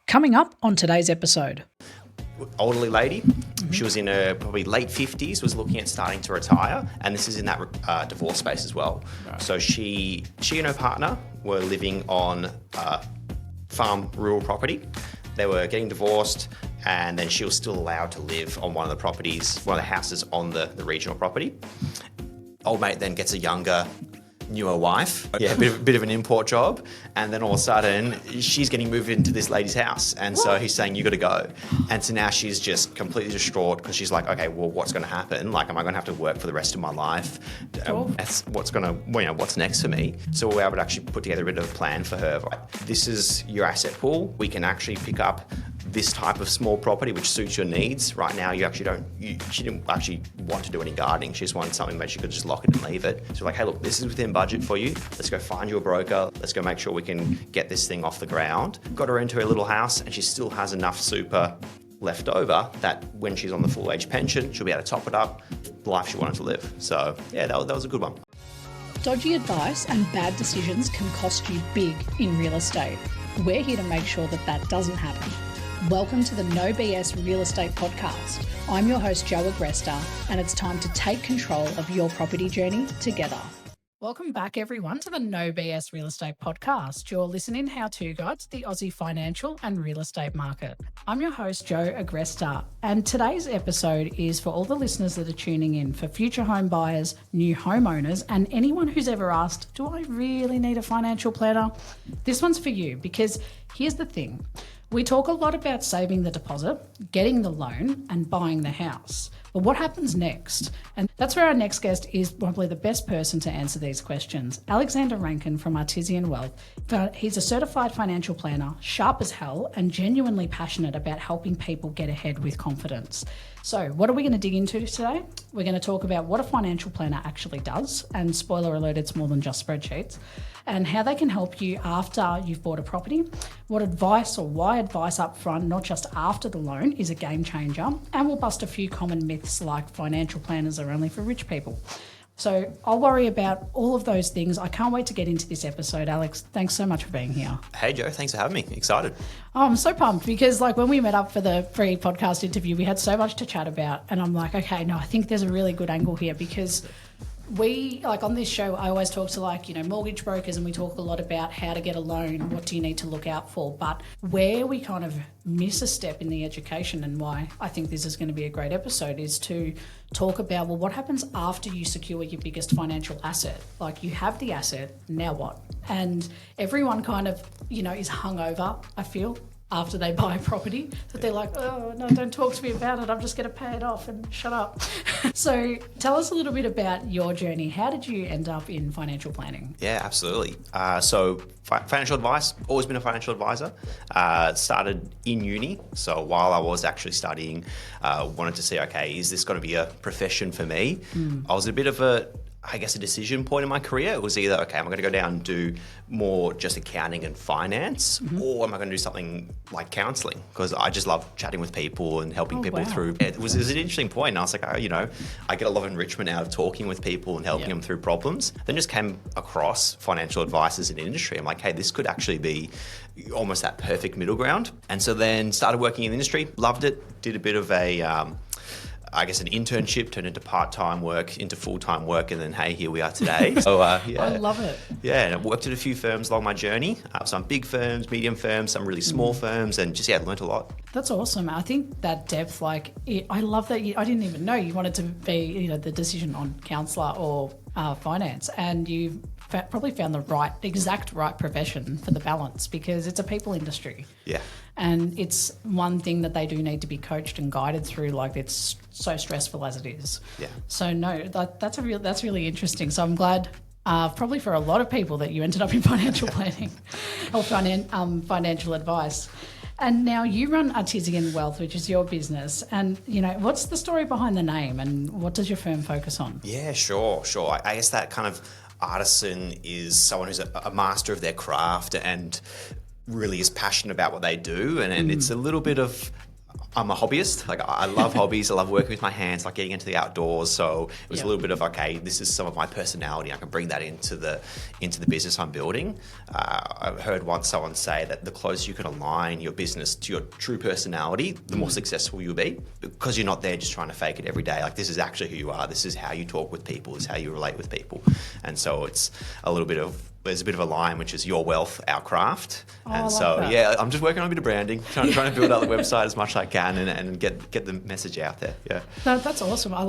Coming up on today's episode. Elderly lady, she was in her probably late 50s, was looking at starting to retire, and this is in that divorce space as well. Right. So she and her partner were living on farm rural property. They were getting divorced, and then she was still allowed to live on one of the properties, one of the houses on the regional property. Old mate then gets a younger, newer wife. Yeah, a bit of an import job. And then all of a sudden, she's getting moved into this lady's house. And so he's saying, you got to go. And so now she's just completely distraught because she's like, okay, well, what's going to happen? Like, am I going to have to work for the rest of my life? That's what's next for me? So we're able to actually put together a bit of a plan for her. This is your asset pool. We can actually pick up this type of small property which suits your needs. Right now, she didn't actually want to do any gardening. She just wanted something that she could just lock it and leave it. So like, hey, look, this is within budget for you. Let's go find you a broker. Let's go make sure we can get this thing off the ground. Got her into her little house, and she still has enough super left over that when she's on the full age pension, she'll be able to top it up, the life she wanted to live. So yeah, that was a good one. Dodgy advice and bad decisions can cost you big in real estate. We're here to make sure that doesn't happen. Welcome to the No BS Real Estate Podcast. I'm your host, Joe Agresta, and it's time to take control of your property journey together. Welcome back, everyone, to the No BS Real Estate Podcast, your listening how-to guide to the Aussie financial and real estate market. I'm your host, Joe Agresta, and today's episode is for all the listeners that are tuning in, for future home buyers, new homeowners, and anyone who's ever asked, do I really need a financial planner? This one's for you, because here's the thing. We talk a lot about saving the deposit, getting the loan, and buying the house. But what happens next? And that's where our next guest is probably the best person to answer these questions. Alexander Rankin from Artisan Wealth. He's a certified financial planner, sharp as hell, and genuinely passionate about helping people get ahead with confidence. So what are we going to dig into today? We're going to talk about what a financial planner actually does, and spoiler alert, it's more than just spreadsheets, and how they can help you after you've bought a property, what advice or why advice up front, not just after the loan, is a game changer, and we'll bust a few common myths like financial planners are only for rich people. So I'll worry about all of those things. I can't wait to get into this episode. Alex, thanks so much for being here. Hey, Joe, thanks for having me. Excited. Oh, I'm so pumped because when we met up for the free podcast interview, we had so much to chat about. And I'm like, okay, no, I think there's a really good angle here because we, on this show, I always talk to mortgage brokers, and we talk a lot about how to get a loan, what do you need to look out for. But where we kind of miss a step in the education, and why I think this is going to be a great episode, is to talk about, well, what happens after you secure your biggest financial asset? Like, you have the asset, now what? And everyone kind of, is hungover, I feel, after they buy a property, that they're like, oh, no, don't talk to me about it. I'm just going to pay it off and shut up. So tell us a little bit about your journey. How did you end up in financial planning? Yeah, absolutely. So financial advice, always been a financial advisor. Started in uni. So while I was actually studying, wanted to see, okay, is this going to be a profession for me? I was a bit of a decision point in my career. It was either, okay, am I going to go down and do more just accounting and finance, or am I going to do something like counselling? Because I just love chatting with people and helping people through. It was an interesting point. And I was like, I get a lot of enrichment out of talking with people and helping them through problems. Then just came across financial advice as an industry. I'm like, hey, this could actually be almost that perfect middle ground. And so then started working in the industry, loved it, did a bit of an internship, turned into part-time work, into full-time work, and then, hey, here we are today. So, yeah. I love it. Yeah, and I worked at a few firms along my journey, some big firms, medium firms, some really small firms, and just, learnt a lot. That's awesome. I think that depth, I love that I didn't even know you wanted to be, the decision on counsellor or finance, and you probably found the exact right profession for the balance, because it's a people industry. Yeah. And it's one thing that they do need to be coached and guided through, it's so stressful as it is. Yeah. So no, that's really interesting. So I'm glad, probably for a lot of people, that you ended up in financial planning or financial advice. And now you run Artisan Wealth, which is your business. And, what's the story behind the name, and what does your firm focus on? Yeah, sure. I guess that kind of artisan is someone who's a master of their craft and really is passionate about what they do. And it's a little bit of, I'm a hobbyist. Like I love hobbies. I love working with my hands, like getting into the outdoors. So it was a little bit of, okay, this is some of my personality. I can bring that into the business I'm building. I've heard once someone say that the closer you can align your business to your true personality, the more successful you'll be, because you're not there just trying to fake it every day. Like this is actually who you are. This is how you talk with people. This is how you relate with people. And so it's there's a bit of a line, which is your wealth, our craft. And so, I'm just working on a bit of branding, trying to build out the website as much as I can and get the message out there. Yeah. No, that's awesome. I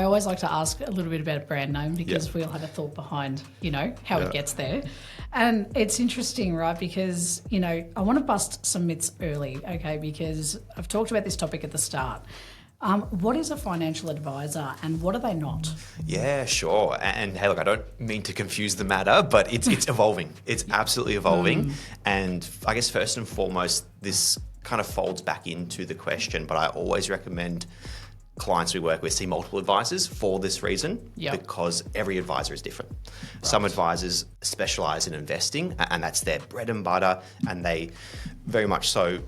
always like to ask a little bit about a brand name because we all have a thought behind, how it gets there. And it's interesting, right? Because, I want to bust some myths early, okay? Because I've talked about this topic at the start. What is a financial advisor and what are they not? Yeah, sure. And hey, look, I don't mean to confuse the matter, but it's evolving. It's absolutely evolving. And I guess first and foremost, this kind of folds back into the question, but I always recommend clients we work with see multiple advisors for this reason, because every advisor is different. Right. Some advisors specialize in investing and that's their bread and butter, and they very much so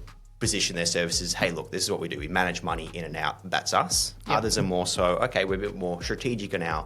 position their services, hey, look, this is what we do. We manage money in and out. That's us. Yep. Others are more so, okay, we're a bit more strategic in our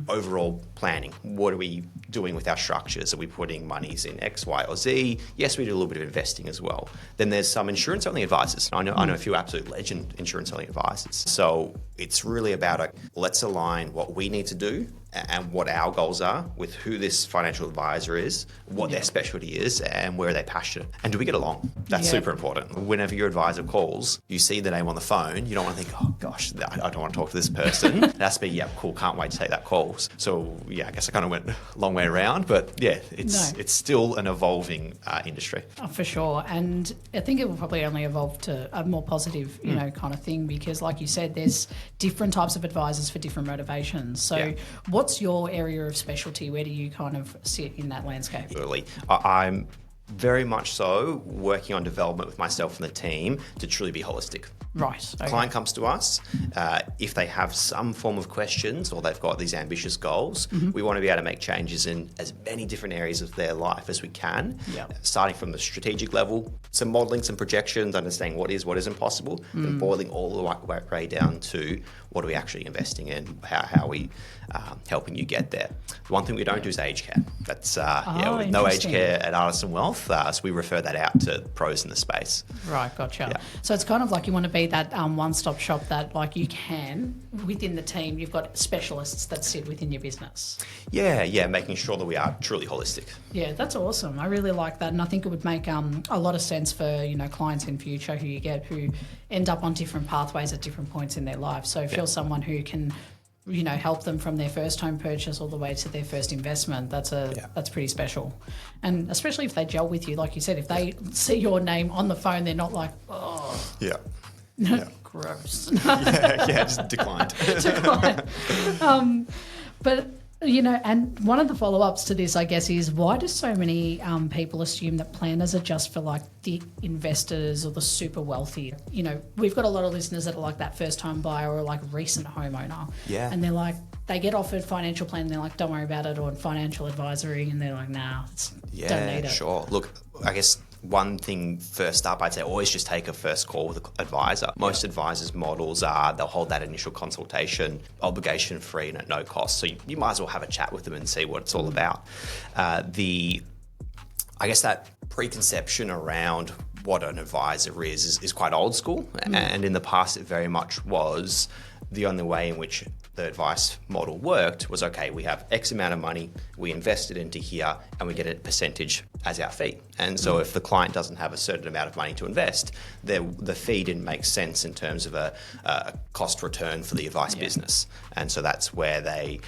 overall planning. What are we doing with our structures? Are we putting monies in X, Y, or Z? Yes, we do a little bit of investing as well. Then there's some insurance-only advisors. I know a few absolute legend insurance-only advisors. So it's really about let's align what we need to do and what our goals are with who this financial advisor is, what their specialty is, and where they're passionate. And do we get along? That's super important. Whenever your advisor calls, you see the name on the phone, you don't want to think, oh gosh, I don't want to talk to this person. It has to be, cool, can't wait to take that call. So I guess I kind of went a long way around, but it's still an evolving industry. Oh, for sure. And I think it will probably only evolve to a more positive, kind of thing, because like you said, there's different types of advisors for different motivations. So what's your area of specialty? Where do you kind of sit in that landscape? Absolutely. I'm very much so working on development with myself and the team to truly be holistic. Right. Okay. Client comes to us, if they have some form of questions or they've got these ambitious goals, we want to be able to make changes in as many different areas of their life as we can, starting from the strategic level, some modelling, some projections, understanding what isn't possible, and boiling all the way down to what are we actually investing in, how are we helping you get there. The one thing we don't do is aged care. That's no aged care at Artisan Wealth, so we refer that out to pros in the space. Right, gotcha. Yeah. So it's kind of like you want to be that one-stop shop that like you can, within the team, you've got specialists that sit within your business. Yeah, making sure that we are truly holistic. Yeah, that's awesome. I really like that, and I think it would make a lot of sense for clients in future who end up on different pathways at different points in their life. So if you're someone who can help them from their first home purchase all the way to their first investment, that's pretty special. And especially if they gel with you, like you said, if they see your name on the phone, they're not like, oh. Yeah. Gross. Just declined. But, and one of the follow-ups to this, I guess, is why do so many people assume that planners are just for like the investors or the super wealthy? We've got a lot of listeners that are like that first-time buyer or like recent homeowner. Yeah. And they're like, they get offered financial plan and they're like, don't worry about it, or financial advisory, and they're like, nah, don't need it. Sure. Look, I guess one thing first up, I'd say always just take a first call with an advisor. Most advisors' models are they'll hold that initial consultation obligation free and at no cost. So you might as well have a chat with them and see what it's all about. I guess that preconception around what an advisor is quite old school. And in the past, it very much was the only way in which the advice model worked was, okay, we have X amount of money, we invest it into here, and we get a percentage as our fee. And so if the client doesn't have a certain amount of money to invest, the fee didn't make sense in terms of a cost return for the advice business. And so that's where it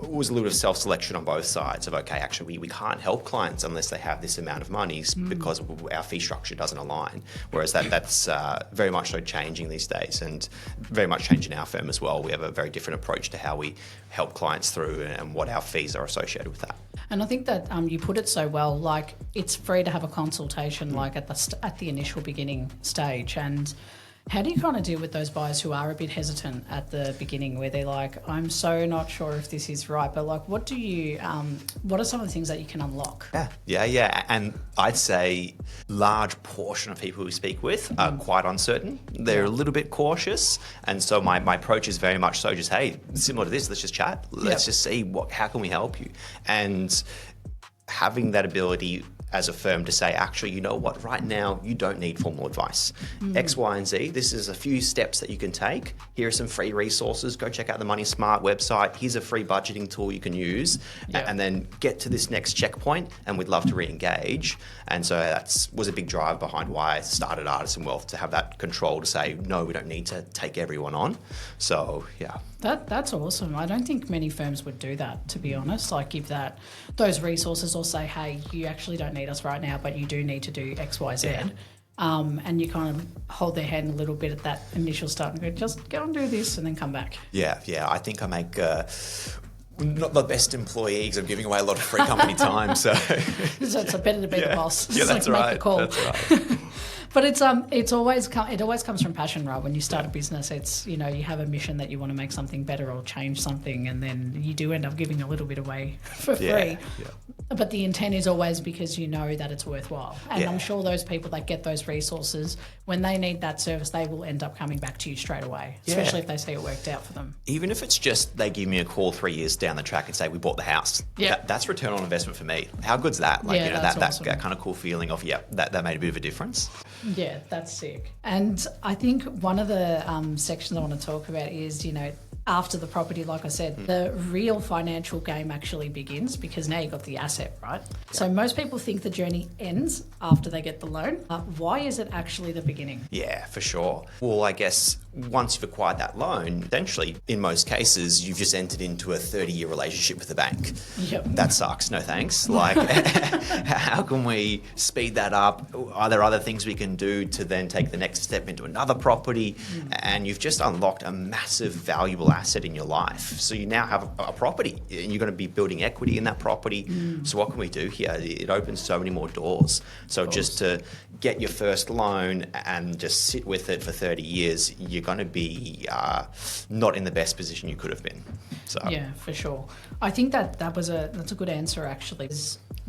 was a little bit of self-selection on both sides of, okay, actually we can't help clients unless they have this amount of money because our fee structure doesn't align. Whereas that's very much so changing these days, and very much changing our firm as well. We have a very different approach to how we help clients through and what our fees are associated with that. And I think that you put it so well, like it's free to have a consultation like at the initial beginning stage. And How do you kind of deal with those buyers who are a bit hesitant at the beginning, where they're like, I'm so not sure if this is right, but like, what are some of the things that you can unlock? Yeah. And I'd say large portion of people we speak with are quite uncertain. They're a little bit cautious. And so my approach is very much so just, hey, similar to this, let's just chat. Let's just see how can we help you? And having that ability as a firm to say, actually, you know what, right now you don't need formal advice. X, Y, and Z, this is a few steps that you can take. Here are some free resources. Go check out the Money Smart website. Here's a free budgeting tool you can use, and then get to this next checkpoint, and we'd love to re-engage. And so that was a big drive behind why I started Artisan Wealth, to have that control to say, no, we don't need to take everyone on. So, yeah. That's awesome. I don't think many firms would do that, to be honest. Like give those resources, or say, hey, you actually don't need us right now, but you do need to do X, Y, Z. And you kind of hold their hand a little bit at that initial start and go, just go and do this and then come back. Yeah. I think I make not the best employee because I'm giving away a lot of free company time. So it's better to be the boss. Yeah, that's right. Make the call. That's right. But it always comes from passion, right? When you start a business, it's, you have a mission that you want to make something better or change something, and then you do end up giving a little bit away for free. Yeah. But the intent is always because you know that it's worthwhile. And I'm sure those people that get those resources, when they need that service, they will end up coming back to you straight away, especially if they see it worked out for them. Even if it's just they give me a call 3 years down the track and say, we bought the house. That's return on investment for me. How good's that? That's awesome. That kind of cool feeling of, that made a bit of a difference. Yeah, that's sick. And I think one of the sections I want to talk about is, after the property, like I said, the real financial game actually begins, because now you've got the asset, right? So most people think the journey ends after they get the loan. Why is it actually the beginning? Yeah, for sure. Well, I guess once you've acquired that loan, essentially, in most cases, you've just entered into a 30-year relationship with the bank. Yep. That sucks. No thanks. Like, how can we speed that up? Are there other things we can do to then take the next step into another property? And you've just unlocked a massive, valuable asset in your life. So you now have a property, and you're going to be building equity in that property. So what can we do here? It opens so many more doors. So just to get your first loan and just sit with it for 30 years, you're going to be not in the best position you could have been. So yeah, for sure. I think that's a good answer, actually.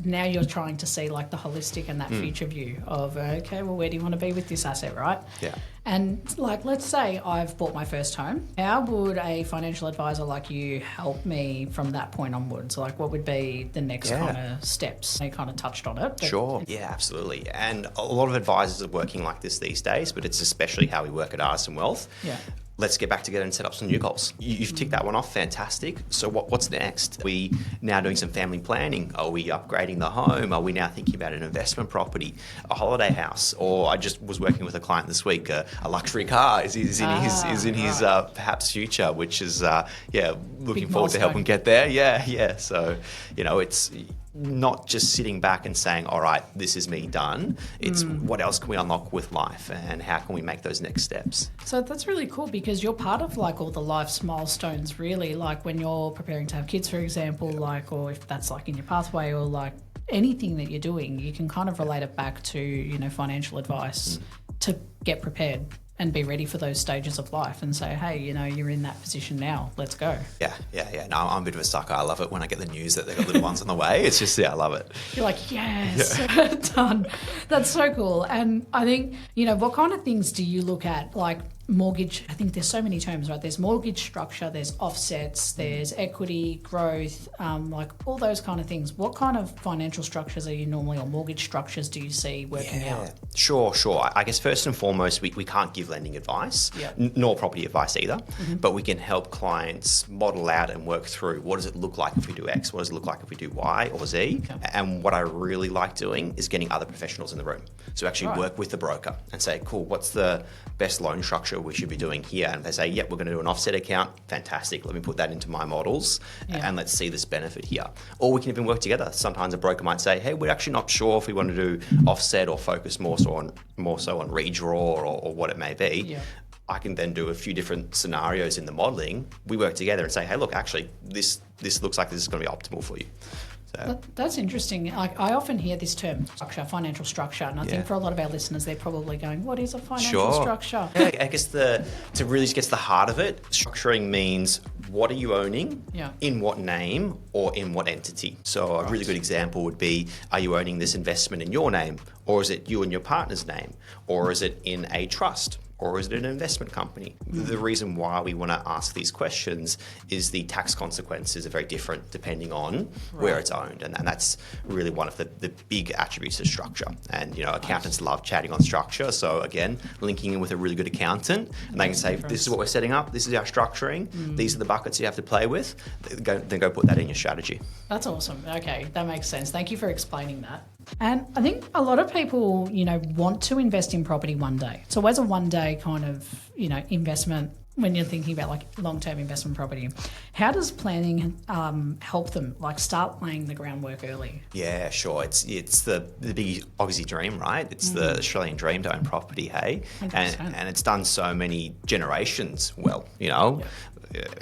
Now you're trying to see like the holistic and that future view of, okay, well, where do you want to be with this asset, right? Yeah. And like, let's say I've bought my first home. How would a financial advisor like you help me from that point onwards? Like, what would be the next kind of steps? You kind of touched on it. Sure. Yeah, absolutely. And a lot of advisors are working like this these days, but it's especially how we work at Artisan Wealth. Yeah. Let's get back together and set up some new goals. You've ticked that one off, fantastic. So what's next? Are we now doing some family planning? Are we upgrading the home? Are we now thinking about an investment property, a holiday house? Or I just was working with a client this week, a luxury car is in his perhaps future, which is, looking forward to helping get there. Yeah. So, it's not just sitting back and saying, all right, this is me done. It's what else can we unlock with life, and how can we make those next steps? So that's really cool, because you're part of like all the life's milestones, really, like when you're preparing to have kids, for example, like, or if that's like in your pathway, or like anything that you're doing, you can kind of relate it back to, financial advice to get prepared and be ready for those stages of life and say, hey, you're in that position now, let's go. Yeah. No, I'm a bit of a sucker. I love it when I get the news that they've got little ones on the way. It's just, I love it. You're like, yes, done. That's so cool. And I think, what kind of things do you look at? Like mortgage, I think there's so many terms, right? There's mortgage structure, there's offsets, there's equity, growth, like all those kind of things. What kind of financial structures are you normally, or mortgage structures do you see working out? Sure. I guess first and foremost, we can't give lending advice, nor property advice either, but we can help clients model out and work through, what does it look like if we do X, what does it look like if we do Y or Z, and what I really like doing is getting other professionals in the room. So actually work with the broker and say, cool, what's the best loan structure we should be doing here? And if they say, yep, we're going to do an offset account, fantastic, let me put that into my models and let's see this benefit here. Or we can even work together. Sometimes a broker might say, hey, we're actually not sure if we want to do offset or focus more so on redraw or what it may be. Yeah. I can then do a few different scenarios in the modelling. We work together and say, hey, look, actually, this looks like this is going to be optimal for you. So That's interesting. I often hear this term, structure, financial structure, and I think for a lot of our listeners, they're probably going, what is a financial structure? Yeah, I guess to really get to the heart of it, structuring means what are you owning, in what name, or in what entity. So a really good example would be, are you owning this investment in your name, or is it you and your partner's name, or is it in a trust? Or is it an investment company? The reason why we want to ask these questions is the tax consequences are very different depending on where it's owned. And that's really one of the big attributes of structure. And, accountants love chatting on structure. So again, linking in with a really good accountant, and they can say, this is what we're setting up, this is our structuring, these are the buckets you have to play with, then go put that in your strategy. That's awesome. Okay, that makes sense. Thank you for explaining that. And I think a lot of people, want to invest in property one day. It's always a one day kind of, investment when you're thinking about like long-term investment property. How does planning help them start laying the groundwork early? Yeah, sure. It's the big Aussie dream, right? It's the Australian dream to own property, hey? And it's done so many generations well,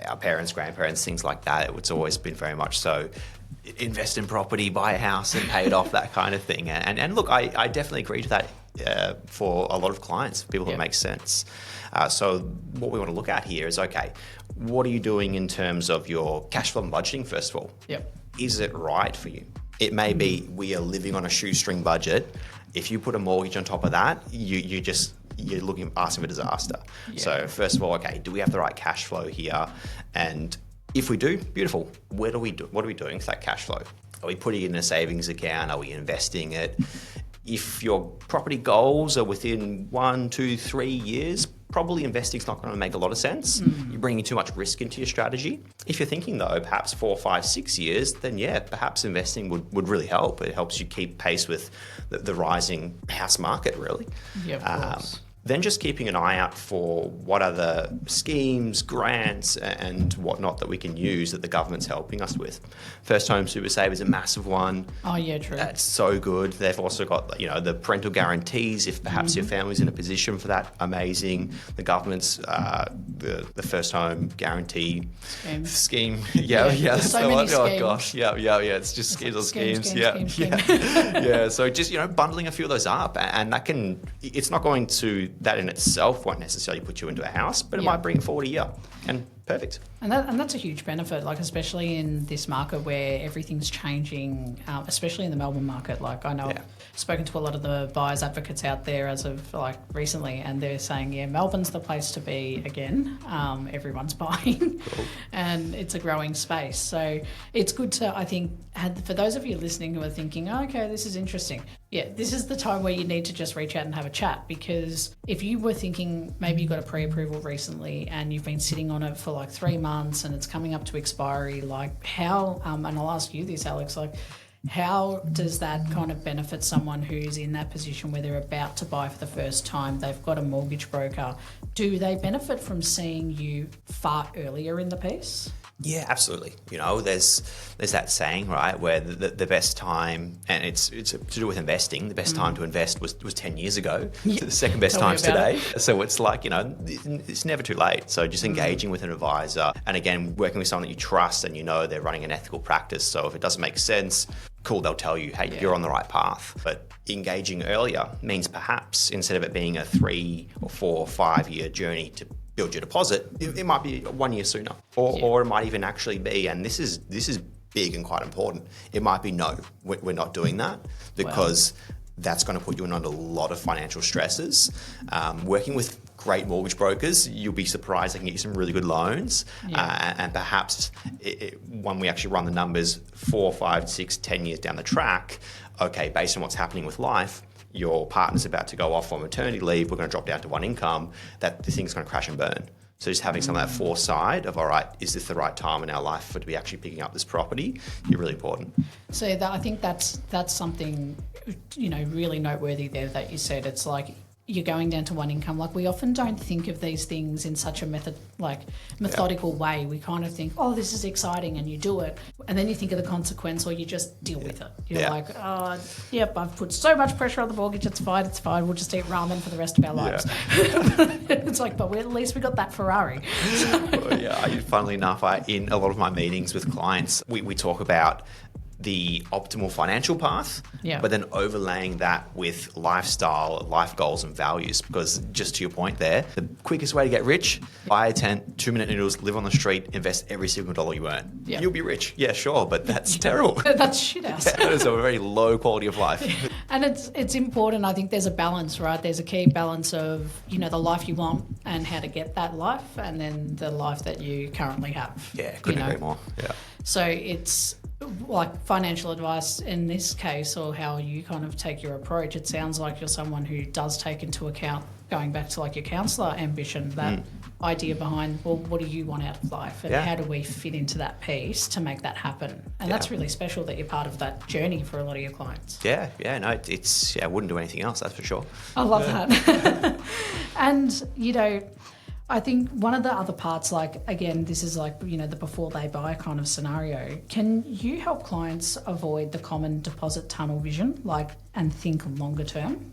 our parents, grandparents, things like that. It's always been very much so. Invest in property, buy a house and pay it off, that kind of thing. And look, I definitely agree to that for a lot of clients, people that make sense. So what we want to look at here is, okay, what are you doing in terms of your cash flow and budgeting, first of all? Is it right for you? It may be we are living on a shoestring budget. If you put a mortgage on top of that, you're asking for disaster. So first of all, okay, do we have the right cash flow here? And if we do, beautiful. What are we doing with that cash flow? Are we putting it in a savings account? Are we investing it? If your property goals are within 1, 2, 3 years, probably investing is not going to make a lot of sense. You're bringing too much risk into your strategy. If you're thinking though, perhaps 4, 5, 6 years, then perhaps investing would really help. It helps you keep pace with the rising house market, really. Yeah, of course. Then just keeping an eye out for what other schemes, grants and whatnot that we can use that the government's helping us with. First Home Super Save is a massive one. Oh yeah, true. That's so good. They've also got the parental guarantees if perhaps your family's in a position for that. Amazing. The government's the First Home Guarantee Scheme. Yeah. So many schemes. Oh gosh, yeah. It's just schemes on schemes. Yeah. So just bundling a few of those up, and it's not going to. That in itself won't necessarily put you into a house, but it might bring it forward a year. And perfect. And that's a huge benefit, especially in this market where everything's changing, especially in the Melbourne market. I know I've spoken to a lot of the buyers advocates out there as of recently, and they're saying, Melbourne's the place to be again. Everyone's buying, and it's a growing space. So it's good to, I think, for those of you listening who are thinking, okay, this is interesting. Yeah, this is the time where you need to just reach out and have a chat, because if you were thinking maybe you got a pre-approval recently and you've been sitting on it for 3 months and it's coming up to expiry, how, and I'll ask you this, Alex, how does that kind of benefit someone who's in that position where they're about to buy for the first time, they've got a mortgage broker? Do they benefit from seeing you far earlier in the piece? Yeah, absolutely. There's that saying, right, where the best time, and it's to do with investing, the best time to invest was 10 years ago. The second best time's today. So it's it's never too late. So just engaging with an advisor, and again, working with someone that you trust and they're running an ethical practice. So if it doesn't make sense, cool, they'll tell you, hey, you're on the right path. But engaging earlier means perhaps instead of it being a 3 or 4 or 5 year journey to build your deposit, it might be 1 year sooner, or it might even actually be, and this is big and quite important, it might be no, we're not doing that, because that's going to put you in under a lot of financial stresses. Working with great mortgage brokers, you'll be surprised they can get you some really good loans, and perhaps when we actually run the numbers 4, 5, 6, 10 years down the track, okay, based on what's happening with life, your partner's about to go off on maternity leave, we're going to drop down to one income, that the thing's going to crash and burn. So just having some of that foresight of, all right, is this the right time in our life for to be actually picking up this property, is really important. So I think that's something, really noteworthy there that you said. It's you're going down to one income. We often don't think of these things in such a methodical way. We kind of think, oh, this is exciting, and you do it. And then you think of the consequence, or you just deal with it. You're I've put so much pressure on the mortgage, it's fine, we'll just eat ramen for the rest of our lives. It's but at least we got that Ferrari. Funnily enough, in a lot of my meetings with clients, we talk about the optimal financial path, Yeah. but then overlaying that with lifestyle, life goals and values. Because just to your point there, the quickest way to get rich, buy a tent, 2-minute noodles, live on the street, invest every single dollar you earn. Yeah. You'll be rich. Yeah, sure, but that's terrible. That's shit house. That is a very low quality of life. And it's important. I think there's a balance, right? There's a key balance of, the life you want and how to get that life, and then the life that you currently have. Yeah, couldn't agree more. Yeah. So it's like financial advice in this case, or how you kind of take your approach. It sounds like you're someone who does take into account, going back to like your counsellor ambition, that idea behind, well, what do you want out of life, and how do we fit into that piece to make that happen? And that's really special that you're part of that journey for a lot of your clients. Yeah, no, I wouldn't do anything else, that's for sure. I love that. And, I think one of the other parts, like, again, this is like, the before they buy kind of scenario. Can you help clients avoid the common deposit tunnel vision, and think longer term?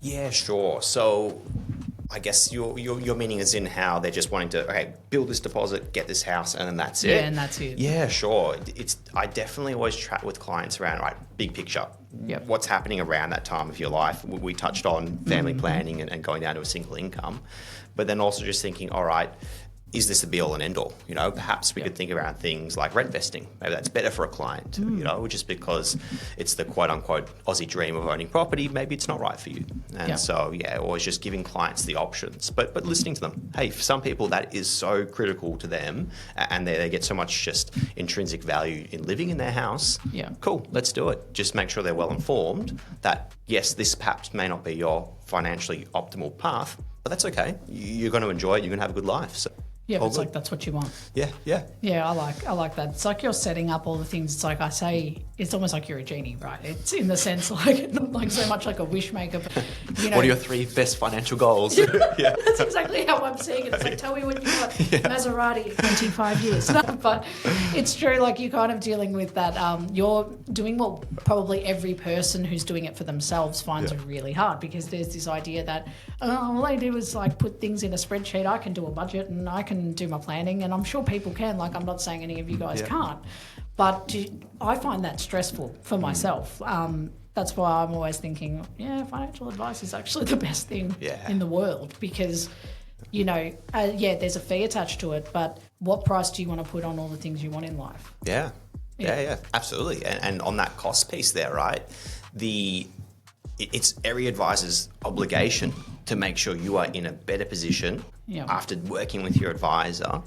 Yeah, sure. So I guess your meaning is in how they're just wanting to, build this deposit, get this house, and then that's it. Yeah, and that's it. Yeah, sure. I definitely always chat with clients around, big picture. Yep. What's happening around that time of your life? We touched on family planning and going down to a single income, but then also just thinking, all right, is this the be all and end all? Perhaps we could think around things like rent vesting. Maybe that's better for a client, just because it's the quote unquote Aussie dream of owning property. Maybe it's not right for you. And so, always just giving clients the options, but listening to them. Hey, for some people that is so critical to them, and they get so much just intrinsic value in living in their house. Yeah. Cool, let's do it. Just make sure they're well informed that yes, this perhaps may not be your financially optimal path, but that's okay. You're going to enjoy it. You're going to have a good life. So. Yeah, it's like that's what you want. Yeah. Yeah, I like that. It's like you're setting up all the things. It's like I say, it's almost like you're a genie, right? It's in the sense like so much like a wish maker. But, what are your 3 best financial goals? Yeah. That's exactly how I'm seeing it. It's like, tell me what you want. Maserati, 25 years. No, but it's true. Like you're kind of dealing with that. You're doing what probably every person who's doing it for themselves finds really hard, because there's this idea that all I do is like put things in a spreadsheet. I can do a budget and I can do my planning, and I'm sure people can. Like I'm not saying any of you guys can't, but I find that stressful for myself. That's why I'm always thinking, financial advice is actually the best thing in the world, because there's a fee attached to it, but what price do you want to put on all the things you want in life? Yeah, absolutely. And on that cost piece there, right? It's every advisor's obligation to make sure you are in a better position after working with your advisor,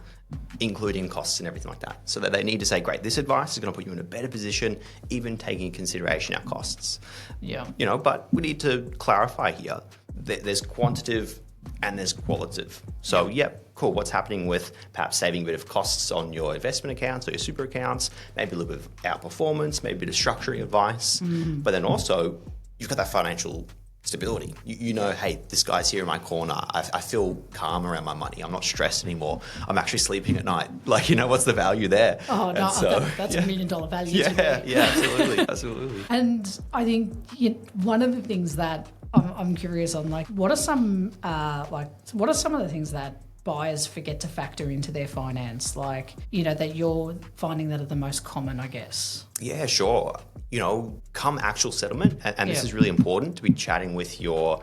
including costs and everything like that. So that they need to say, great, this advice is going to put you in a better position, even taking into consideration our costs. Yeah. But we need to clarify here that there's quantitative and there's qualitative. So, cool. What's happening with perhaps saving a bit of costs on your investment accounts or your super accounts, maybe a little bit of outperformance, maybe a bit of structuring advice, but then also you've got that financial stability. Hey, this guy's here in my corner. I feel calm around my money. I'm not stressed anymore. I'm actually sleeping at night. What's the value there? Oh, no, that's $1 million value to me. Yeah, absolutely. And I think one of the things that I'm curious on, what are some of the things that buyers forget to factor into their finance, that you're finding that are the most common, I guess? Yeah, sure. Come actual settlement, and this is really important to be chatting with your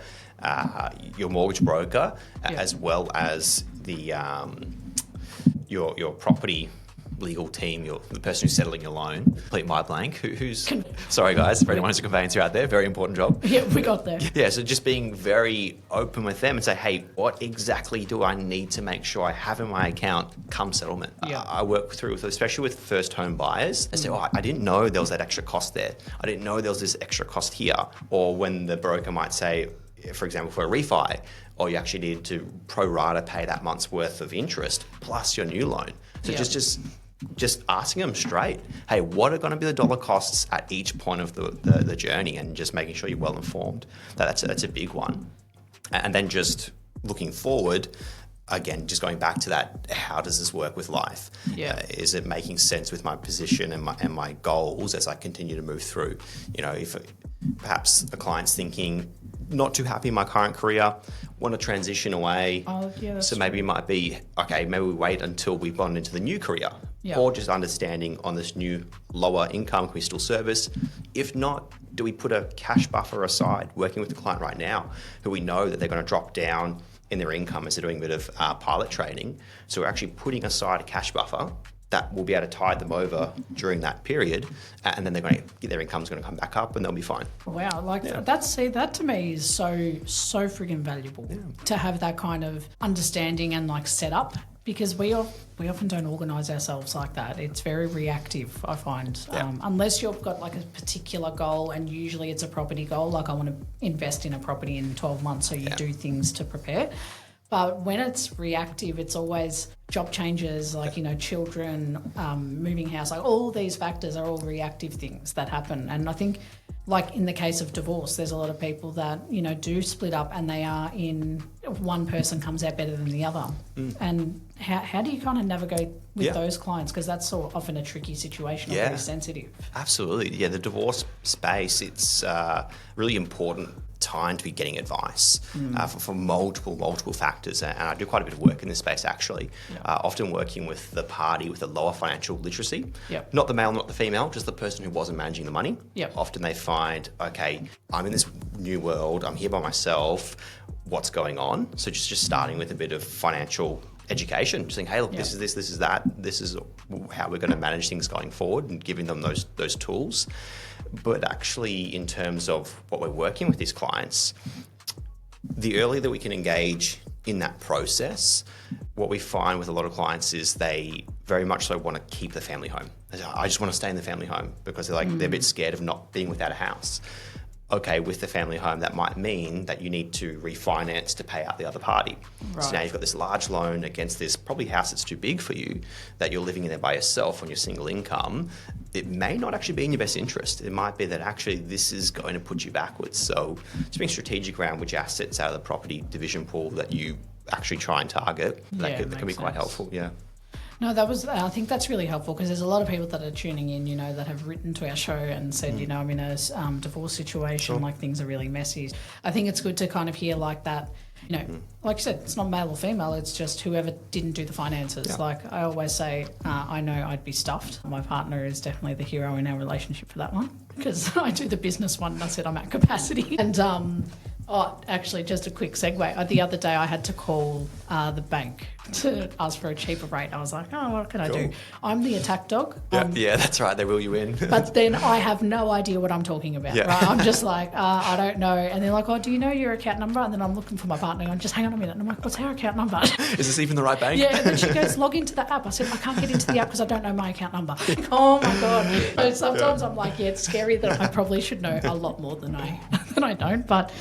mortgage broker as well as the your property legal team, the person who's settling your loan. Complete my blank. Who's sorry guys, for anyone who's a conveyancer out there, very important job. Yeah, we got there. Yeah, so just being very open with them and say, hey, what exactly do I need to make sure I have in my account come settlement? I work through, especially with first home buyers. They say, I didn't know there was that extra cost there. I didn't know there was this extra cost here. Or when the broker might say, for example, for a refi, or you actually need to pro rata pay that month's worth of interest plus your new loan. So just asking them straight, hey, what are going to be the dollar costs at each point of the journey, and just making sure you're well informed. That's a big one. And then just looking forward, again, just going back to that, how does this work with life? Is it making sense with my position and my goals as I continue to move through? If perhaps a client's thinking not too happy in my current career, want to transition away. Oh, yeah, that's so maybe it might be, okay, maybe we wait until we've gone into the new career. Yeah. Or just understanding on this new lower income, can we still service? If not, do we put a cash buffer aside, working with the client right now, who we know that they're going to drop down in their income as they're doing a bit of pilot training. So we're actually putting aside a cash buffer that will be able to tide them over during that period, and then they're going to, their income's going to come back up and they'll be fine. Wow, that to me is so friggin' valuable to have that kind of understanding and like setup, because we often don't organise ourselves like that. It's very reactive, I find, unless you've got like a particular goal, and usually it's a property goal, like I want to invest in a property in 12 months, so you do things to prepare. But when it's reactive, it's always job changes, like, children, moving house, like all these factors are all reactive things that happen. And I think, like in the case of divorce, there's a lot of people that, do split up, and they are in, one person comes out better than the other. And how do you kind of navigate with those clients? Because that's so often a tricky situation, or very sensitive. Absolutely. Yeah, the divorce space, it's really important time to be getting advice for multiple factors, and I do quite a bit of work in this space actually, often working with the party with a lower financial literacy, not the male, not the female, just the person who wasn't managing the money. Often they find, okay, I'm in this new world, I'm here by myself, what's going on? So just starting with a bit of financial education, just saying, hey, look, this is this is that, this is how we're going to manage things going forward, and giving them those tools. But actually, in terms of what we're working with these clients, the earlier that we can engage in that process, what we find with a lot of clients is they very much so want to keep the family home. I just want to stay in the family home, because they're a bit scared of not being without a house. Okay, with the family home, that might mean that you need to refinance to pay out the other party. Right. So now you've got this large loan against this probably house that's too big for you, that you're living in there by yourself on your single income. It may not actually be in your best interest. It might be that actually this is going to put you backwards. So just being strategic around which assets out of the property division pool that you actually try and target, that can be quite helpful, No, I think that's really helpful, because there's a lot of people that are tuning in, that have written to our show and said, I'm in a divorce situation, like things are really messy. I think it's good to kind of hear like that, like you said, it's not male or female, it's just whoever didn't do the finances. Yeah. Like I always say, I know I'd be stuffed. My partner is definitely the hero in our relationship for that one, because I do the business one and I said I'm at capacity. And actually, just a quick segue. The other day I had to call the bank to ask for a cheaper rate. I was like, what can I do? I'm the attack dog. Yeah, that's right. They will you in. But then I have no idea what I'm talking about, right? I'm just like, I don't know. And they're like, do you know your account number? And then I'm looking for my partner going, just hang on a minute. And I'm like, what's our account number? Is this even the right bank? Yeah. And then she goes, log into the app. I said, I can't get into the app because I don't know my account number. Oh my God. So sometimes I'm like, it's scary that I probably should know a lot more than I don't. But,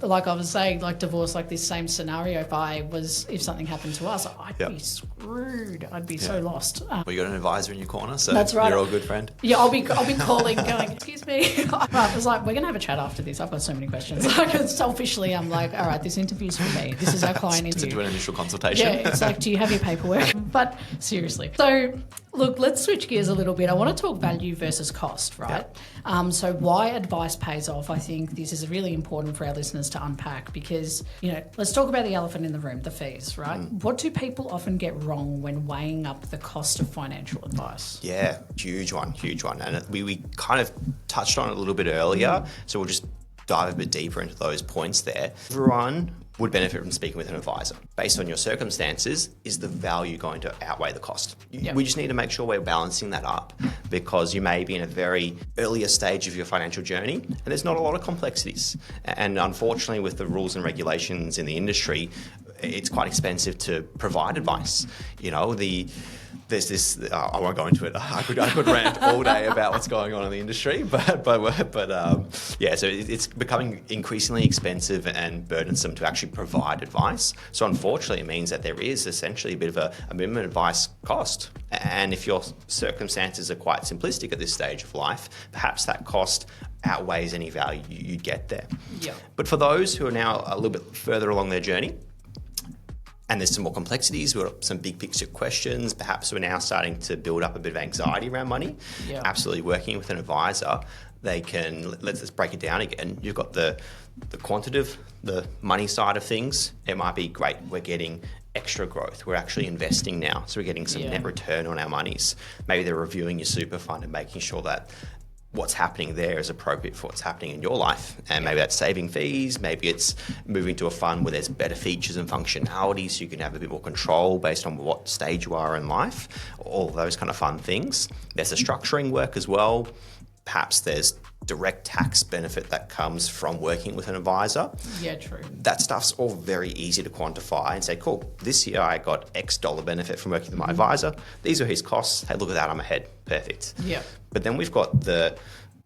like I was saying, like divorce, like this same scenario, if something happened to us, I'd be screwed. I'd be so lost. Well, you got an advisor in your corner, so that's right. You're all good, friend. Yeah, I'll be calling, going, excuse me. I was like, we're going to have a chat after this. I've got so many questions. Like, selfishly, I'm like, all right, this interview's for me. This is our client interview. To do an initial consultation. Yeah, it's like, do you have your paperwork? But seriously. So, look, let's switch gears a little bit. I want to talk value versus cost, right? So why advice pays off, I think this is really important for our listeners to unpack, because, let's talk about the elephant in the room, the fees, right? What do people often get wrong when weighing up the cost of financial advice? Yeah, huge one. And we kind of touched on it a little bit earlier, so we'll just dive a bit deeper into those points there. Everyone would benefit from speaking with an advisor. Based on your circumstances, is the value going to outweigh the cost? We just need to make sure we're balancing that up, because you may be in a very earlier stage of your financial journey and there's not a lot of complexities. And unfortunately, with the rules and regulations in the industry, it's quite expensive to provide advice. There's this. I won't go into it. I could rant all day about what's going on in the industry, but So it's becoming increasingly expensive and burdensome to actually provide advice. So unfortunately, it means that there is essentially a bit of a minimum advice cost. And if your circumstances are quite simplistic at this stage of life, perhaps that cost outweighs any value you get there. Yeah. But for those who are now a little bit further along their journey, and there's some more complexities, we've got some big picture questions, perhaps we're now starting to build up a bit of anxiety around money, absolutely working with an advisor, they can, let's break it down again. You've got the quantitative, the money side of things. It might be great. We're getting extra growth. We're actually investing now. So we're getting some net return on our monies. Maybe they're reviewing your super fund and making sure that what's happening there is appropriate for what's happening in your life. And maybe that's saving fees. Maybe it's moving to a fund where there's better features and functionality so you can have a bit more control based on what stage you are in life. All those kind of fun things. There's the structuring work as well. Perhaps there's direct tax benefit that comes from working with an advisor. Yeah, true. That stuff's all very easy to quantify and say, cool, this year I got X dollar benefit from working with my advisor. These are his costs. Hey, look at that, I'm ahead. Perfect. Yeah. But then we've got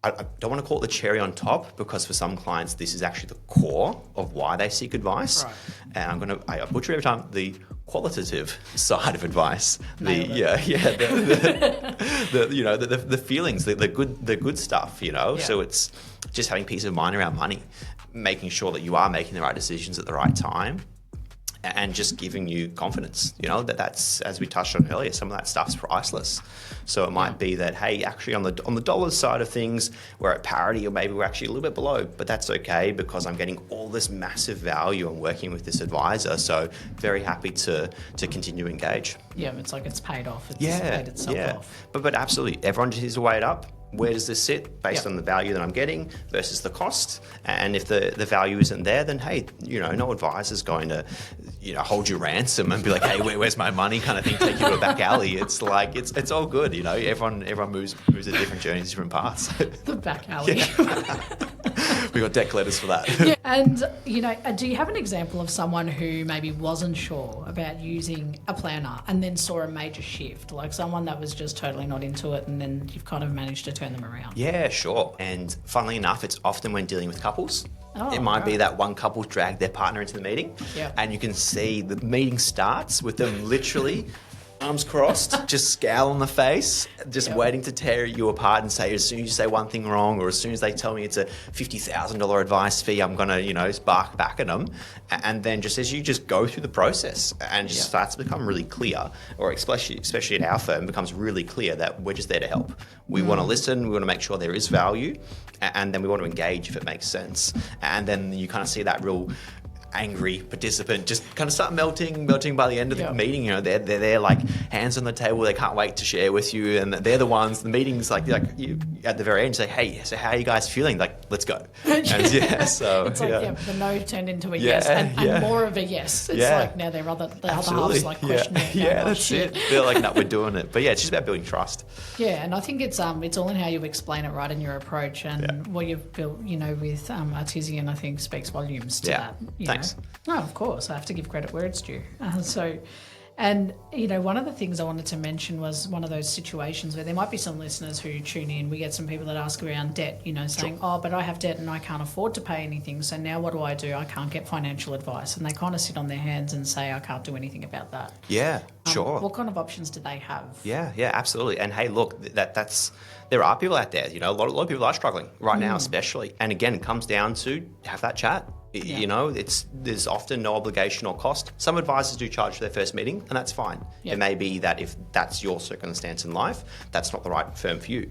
I don't want to call it the cherry on top, because for some clients, this is actually the core of why they seek advice. Right. And I butcher every time, the qualitative side of advice. The feelings, the good stuff, Yeah. So it's just having peace of mind around money, making sure that you are making the right decisions at the right time, and just giving you confidence, that's, as we touched on earlier, some of that stuff's priceless. So it might be that, hey, actually on the dollars side of things, we're at parity, or maybe we're actually a little bit below, but that's okay because I'm getting all this massive value and working with this advisor. So very happy to continue to engage. Yeah, it's like it's paid off. It's paid itself off. But absolutely, everyone just needs to weigh it up. Where does this sit based on the value that I'm getting versus the cost? And if the value isn't there, then hey, no advisor's going to, hold you ransom and be like, hey, where's my money kind of thing, take you to a back alley. It's like, it's all good, everyone moves at different journeys, different paths. The back alley. Yeah. We got deck letters for that. Yeah. And, do you have an example of someone who maybe wasn't sure about using a planner and then saw a major shift, like someone that was just totally not into it, and then you've kind of managed to turn them around? Yeah, sure. And funnily enough, it's often when dealing with couples. Oh, it might be that one couple dragged their partner into the meeting, and you can see the meeting starts with them literally arms crossed, just scowl on the face, just waiting to tear you apart and say, as soon as you say one thing wrong, or as soon as they tell me it's a $50,000 advice fee, I'm going to, bark back at them. And then just as you just go through the process and it just starts to become really clear, or especially at our firm, becomes really clear that we're just there to help. We want to listen, we want to make sure there is value, and then we want to engage if it makes sense. And then you kind of see that real angry participant just kind of start melting by the end of the meeting. They're there like hands on the table, they can't wait to share with you, and they're the ones, the meeting's like you at the very end say, hey, so how are you guys feeling? Like, let's go. And so it's like the no turned into a yes, and more of a yes. It's like now the other half's like questioning. That's it. They're like, no, we're doing it. But it's just about building trust. Yeah, and I think it's all in how you explain it, right, in your approach, and what you've built, with Artisan, I think speaks volumes to that. Thanks. No, of course, I have to give credit where it's due. And one of the things I wanted to mention was one of those situations where there might be some listeners who tune in. We get some people that ask around debt, saying, oh, but I have debt and I can't afford to pay anything. So now what do? I can't get financial advice. And they kind of sit on their hands and say, I can't do anything about that. Yeah, sure. What kind of options do they have? Yeah, absolutely. And hey, look, there are people out there, a lot of people are struggling right now, especially. And again, it comes down to have that chat. There's often no obligation or cost. Some advisors do charge for their first meeting, and that's fine. It may be that if that's your circumstance in life, that's not the right firm for you.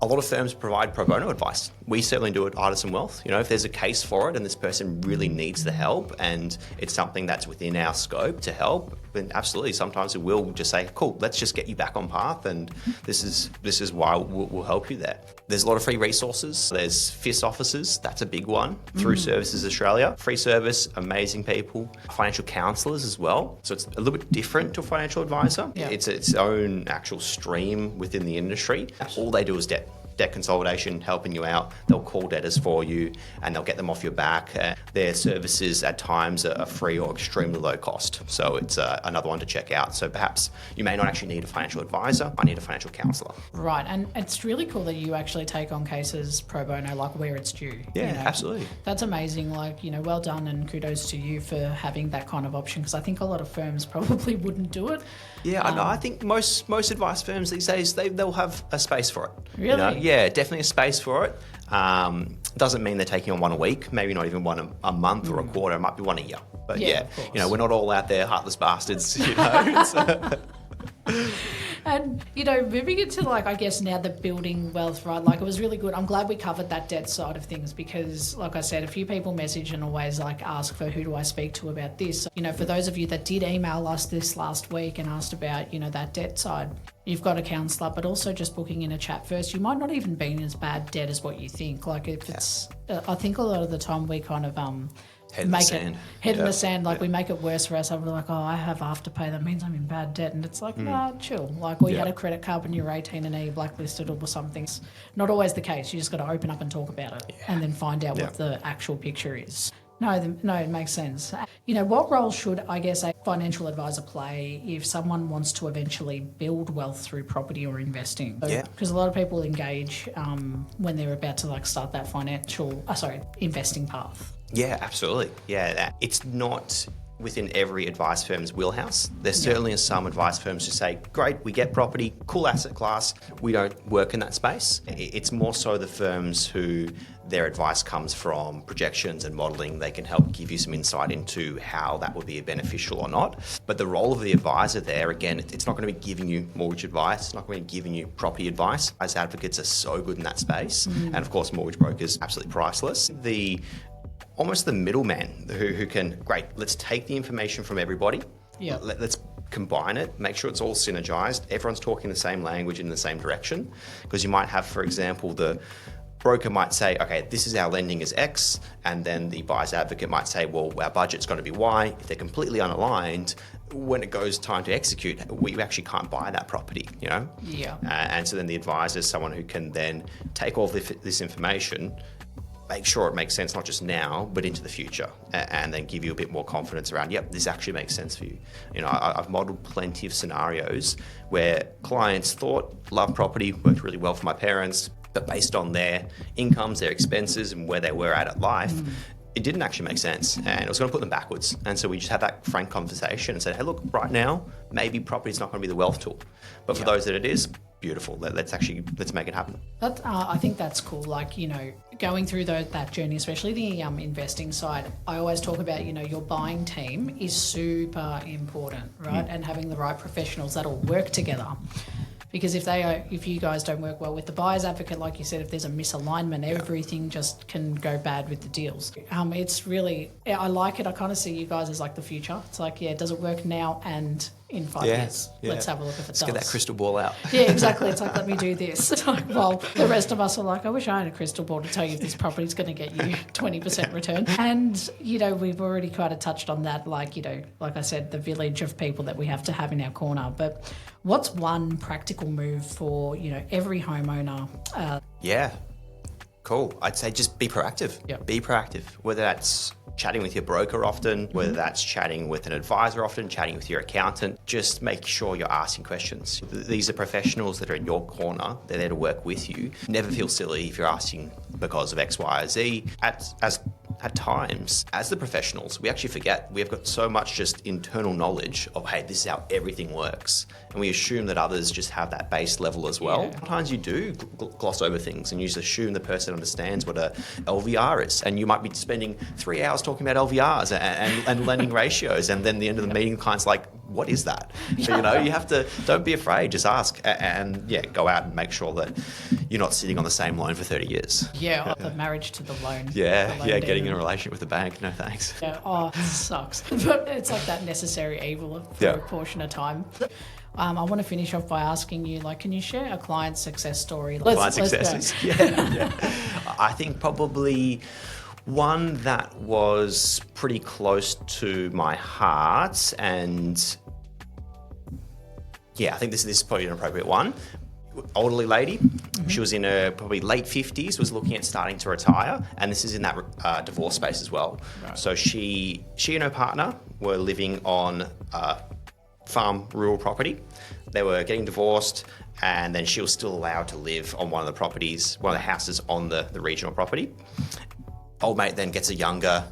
A lot of firms provide pro bono advice. We certainly do at Artisan Wealth. If there's a case for it and this person really needs the help and it's something that's within our scope to help, then absolutely, sometimes we will just say, cool, let's just get you back on path, and this is why we'll help you there. There's a lot of free resources. There's FIS offices, that's a big one, through Services Australia. Free service, amazing people. Financial counsellors as well. So it's a little bit different to a financial advisor. Yeah. It's its own actual stream within the industry. All they do is debt consolidation, helping you out. They'll call debtors for you and they'll get them off your back. Their services at times are free or extremely low cost. So it's another one to check out. So perhaps you may not actually need a financial advisor. I need a financial counsellor. Right. And it's really cool that you actually take on cases pro bono, like where it's due. Yeah, absolutely. That's amazing. Well done, and kudos to you for having that kind of option, because I think a lot of firms probably wouldn't do it. Yeah, I know. I think most advice firms these days, they'll have a space for it. Really? Yeah, definitely a space for it. Doesn't mean they're taking on one a week, maybe not even one a month or a quarter. It might be one a year. But we're not all out there heartless bastards, And, moving into I guess now the building wealth, right? It was really good. I'm glad we covered that debt side of things because, like I said, a few people message and always ask for who do I speak to about this. So, for those of you that did email us this last week and asked about, that debt side, you've got a counsellor, but also just booking in a chat first. You might not even be in as bad debt as what you think. It's, I think a lot of the time we kind of, Head in the sand. In the sand, we make it worse for ourselves. We're like, oh, I have Afterpay, that means I'm in bad debt. And it's nah, chill. Or you had a credit card when you were 18 and now you're blacklisted or something. It's not always the case. You just got to open up and talk about it and then find out what the actual picture is. No, it makes sense. What role should, I guess, a financial advisor play if someone wants to eventually build wealth through property or investing? Because a lot of people engage when they're about to start that investing path. Yeah, absolutely. Yeah, it's not within every advice firm's wheelhouse. There certainly are some advice firms who say, great, we get property, cool asset class, we don't work in that space. It's more so the firms who their advice comes from projections and modelling. They can help give you some insight into how that would be beneficial or not. But the role of the advisor there, again, it's not going to be giving you mortgage advice. It's not going to be giving you property advice. As advocates are so good in that space. And of course, mortgage brokers, absolutely priceless. Almost the middleman who can, great, let's take the information from everybody. Yeah. Let's combine it, make sure it's all synergized. Everyone's talking the same language in the same direction. Because you might have, for example, the broker might say, okay, this is our lending is X, and then the buyer's advocate might say, well, our budget's going to be Y. If they're completely unaligned, when it goes time to execute, we actually can't buy that property, Yeah. And so then the advisor is someone who can then take all this information, make sure it makes sense, not just now, but into the future, and then give you a bit more confidence around, yep, this actually makes sense for you. I've modelled plenty of scenarios where clients thought, love property, worked really well for my parents, but based on their incomes, their expenses, and where they were at life, it didn't actually make sense, and it was going to put them backwards. And so we just had that frank conversation and said, hey, look, right now, maybe property's not going to be the wealth tool, but for those that it is, beautiful. Let's make it happen. I think that's cool. Going through that journey, especially the investing side, I always talk about, your buying team is super important, right? And having the right professionals that'll work together. Because if you guys don't work well with the buyer's advocate, like you said, if there's a misalignment, everything just can go bad with the deals. It's really, I like it. I kind of see you guys as the future. It's does it work now and in 5 years? Let's have a look if it does. Let's get that crystal ball out. Yeah, exactly. It's let me do this. Well, the rest of us are I wish I had a crystal ball to tell you if this property's going to get you 20% return. And, we've already kind of touched on that, like I said, the village of people that we have to have in our corner. But what's one practical move for, every homeowner? Cool. I'd say just be proactive. Yep. Be proactive, whether that's chatting with your broker often, whether that's chatting with an advisor often, chatting with your accountant. Just make sure you're asking questions. These are professionals that are in your corner. They're there to work with you. Never feel silly if you're asking because of X, Y, or Z. At times, as the professionals, we actually forget we have got so much just internal knowledge of, hey, this is how everything works. And we assume that others just have that base level as well. Sometimes you do gloss over things and you just assume the person understands what a LVR is. And you might be spending 3 hours talking about LVRs and lending ratios. And then the end of the meeting, the client's like, what is that? So, you have to, don't be afraid, just ask and go out and make sure that you're not sitting on the same loan for 30 years. The marriage to the loan. Getting in a relationship with the bank, no thanks. It sucks. But it's that necessary evil for a portion of time. I want to finish off by asking you, can you share a client success story? Client successes? I think probably one that was pretty close to my heart, and I think this is probably an appropriate one. Elderly lady, she was in her probably late 50s, was looking at starting to retire, and this is in that divorce space as well. Right. So she and her partner were living on farm rural property. They were getting divorced, and then she was still allowed to live on one of the houses on the regional property. Old mate then gets a younger,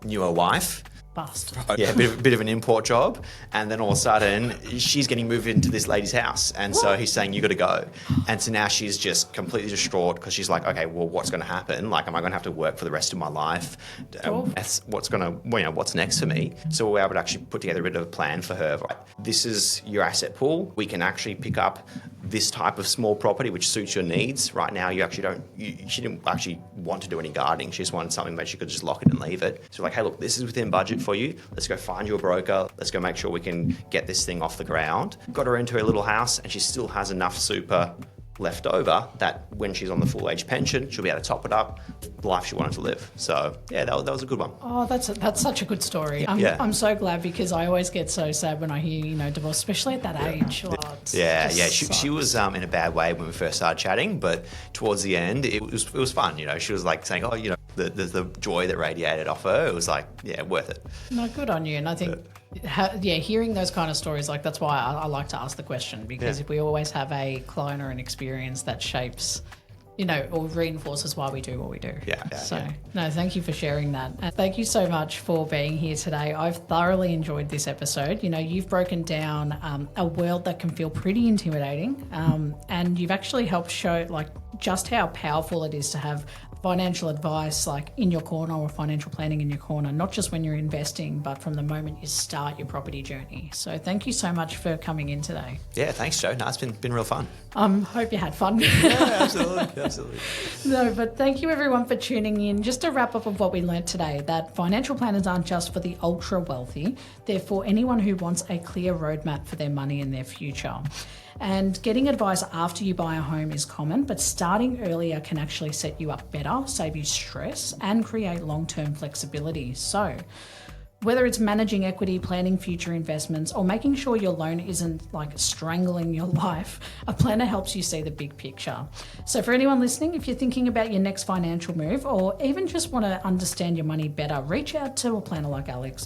newer wife. bust. Yeah, a bit of an import job. And then all of a sudden, she's getting moved into this lady's house. And so he's saying, you got to go. And so now she's just completely distraught because she's like, okay, well, what's going to happen? Like, am I going to have to work for the rest of my life? What's next for me? So we're able to actually put together a bit of a plan for her. Right, this is your asset pool. We can actually pick up this type of small property which suits your needs. Right now, she didn't actually want to do any gardening. She just wanted something that she could just lock it and leave it. So like, hey, look, this is within budget for you. Let's go find you a broker. Let's go make sure we can get this thing off the ground. Got her into her little house and she still has enough super left over that when she's on the full age pension, she'll be able to top it up, the life she wanted to live. So yeah, that was a good one. Oh, that's such a good story. I'm so glad because I always get so sad when I hear, divorce, especially at that age. She was in a bad way when we first started chatting, but towards the end, it was fun. She was like saying, the joy that radiated off her, it was like, yeah, worth it. No, good on you. And I think, hearing those kind of stories, like that's why I like to ask the question, because if we always have a client or an experience that shapes, or reinforces why we do what we do. No, thank you for sharing that. And thank you so much for being here today. I've thoroughly enjoyed this episode. You've broken down a world that can feel pretty intimidating, and you've actually helped show just how powerful it is to have financial advice in your corner, or financial planning in your corner, not just when you're investing, but from the moment you start your property journey. So thank you so much for coming in today. Yeah, thanks, Joe. No, it's been real fun. Hope you had fun. Yeah, absolutely. No, but thank you everyone for tuning in. Just a wrap up of what we learnt today, that financial planners aren't just for the ultra wealthy, they're for anyone who wants a clear roadmap for their money and their future. And getting advice after you buy a home is common, but starting earlier can actually set you up better, save you stress, and create long-term flexibility. So whether it's managing equity, planning future investments, or making sure your loan isn't strangling your life, a planner helps you see the big picture. So for anyone listening, if you're thinking about your next financial move, or even just want to understand your money better, reach out to a planner like Alex.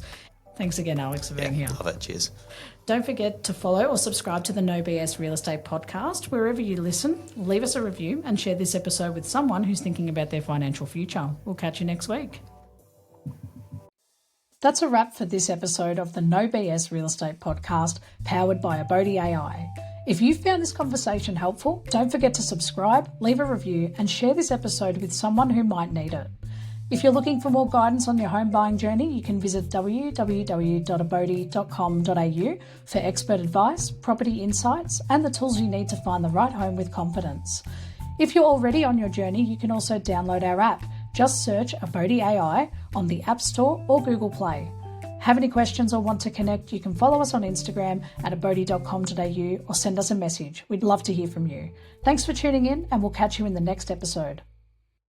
Thanks again, Alex, for being here. Love it. Cheers. Don't forget to follow or subscribe to the No BS Real Estate Podcast wherever you listen. Leave us a review and share this episode with someone who's thinking about their financial future. We'll catch you next week. That's a wrap for this episode of the No BS Real Estate Podcast, powered by Abodey AI. If you found this conversation helpful, don't forget to subscribe, leave a review, and share this episode with someone who might need it. If you're looking for more guidance on your home buying journey, you can visit www.abodey.com.au for expert advice, property insights, and the tools you need to find the right home with confidence. If you're already on your journey, you can also download our app. Just search Abodey AI on the App Store or Google Play. Have any questions or want to connect, you can follow us on Instagram at abodey.com.au or send us a message. We'd love to hear from you. Thanks for tuning in, and we'll catch you in the next episode.